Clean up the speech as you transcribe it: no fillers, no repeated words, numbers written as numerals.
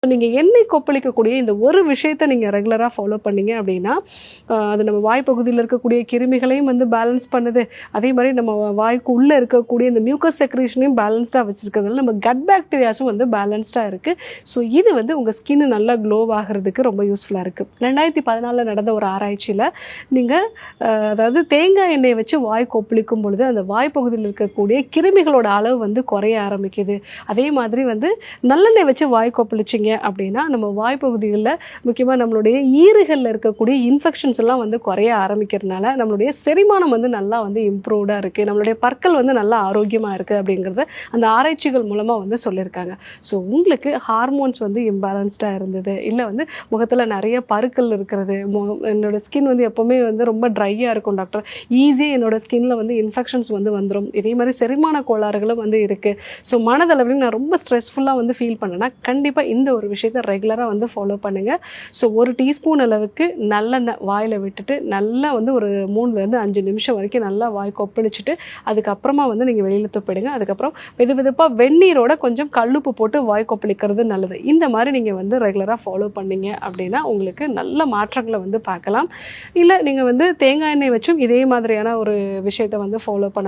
நீங்கள் எண்ணெய் கொப்பளிக்கக்கூடிய இந்த ஒரு விஷயத்தை நீங்கள் ரெகுலராக ஃபாலோ பண்ணீங்க அப்படின்னா அது நம்ம வாய் பகுதியில் இருக்கக்கூடிய கிருமிகளையும் வந்து பேலன்ஸ் பண்ணுது. அதே மாதிரி நம்ம வாய்க்கு உள்ளே இருக்கக்கூடிய இந்த மியூக்கஸ் செக்ரேஷனையும் பேலன்ஸ்டாக வச்சுருக்கிறதுனால நம்ம கட் பாக்டீரியாஸும் வந்து பேலன்ஸ்டாக இருக்குது. ஸோ இது வந்து உங்கள் ஸ்கின்னு நல்லா க்ளோ ஆகிறதுக்கு ரொம்ப யூஸ்ஃபுல்லாக இருக்குது. 2014 நடந்த ஒரு ஆராய்ச்சியில் நீங்கள் அதாவது தேங்காய் எண்ணெயை வச்சு வாய் கொப்பளிக்கும் பொழுது அந்த வாய் பகுதியில் இருக்கக்கூடிய கிருமிகளோட அளவு வந்து குறைய ஆரம்பிக்குது. அதே மாதிரி வந்து நல்லெண்ணெய் வச்சு வாய் கொப்பளிச்சிங்க அப்படின்னா நம்ம வாய்ப்பகுதிகளில் முக்கியமாக நம்மளுடைய ஈறுகளில் இருக்கக்கூடிய இன்ஃபெக்ஷன்ஸ் எல்லாம் வந்து குறைய ஆரம்பிக்கிறதுனால நம்மளுடைய செரிமானம் வந்து நல்லா வந்து இம்ப்ரூவ்டாக இருக்குது, நம்மளுடைய பற்கள் வந்து நல்லா ஆரோக்கியமாக இருக்குது அப்படிங்கிறத அந்த ஆராய்ச்சிகள் மூலமாக வந்து சொல்லியிருக்காங்க. ஸோ உங்களுக்கு ஹார்மோன்ஸ் வந்து இம்பேலன்ஸ்டாக இருந்தது, இல்லை வந்து முகத்தில் நிறைய பருக்கள் இருக்கிறது, என்னோடய ஸ்கின் வந்து எப்போவுமே வந்து ரொம்ப ட்ரையாக இருக்கும் டாக்டர், ஈஸியாக என்னோடய ஸ்கின்னில் வந்து இன்ஃபெக்ஷன்ஸ் வந்து வந்துடும், இதே மாதிரி செரிமான கோளாறுகளும் வந்து இருக்குது, ஸோ மனதளவில் நான் ரொம்ப ஸ்ட்ரெஸ்ஃபுல்லாக வந்து ஃபீல் பண்ணேன்னா கண்டிப்பாக இந்த ஒரு விஷயத்தை ரெகுலராக வந்து ஃபாலோ பண்ணுங்கள். ஸோ 1 டீஸ்பூன் அளவுக்கு நல்லெண்ணெய் வாயில் விட்டுட்டு நல்லா வந்து ஒரு 3லேருந்து 5 நிமிஷம் வரைக்கும் நல்லா வாய் கொப்பளிச்சுட்டு அதுக்கப்புறமா வந்து நீங்கள் வெளியில் துப்பிடுங்க. அதுக்கப்புறம் வெதுவெதுப்பாக வெந்நீரோட கொஞ்சம் கல்லுப்பு போட்டு வாய் கொப்பளிக்கிறது நல்லது. இந்த மாதிரி நீங்கள் வந்து ரெகுலராக ஃபாலோ பண்ணீங்க அப்படின்னா உங்களுக்கு நல்ல மாற்றங்களை வந்து பார்க்கலாம். இல்லை நீங்கள் வந்து தேங்காய் எண்ணெய் வச்சும் இதே மாதிரியான ஒரு விஷயத்தை வந்து ஃபாலோ பண்ணலாம்.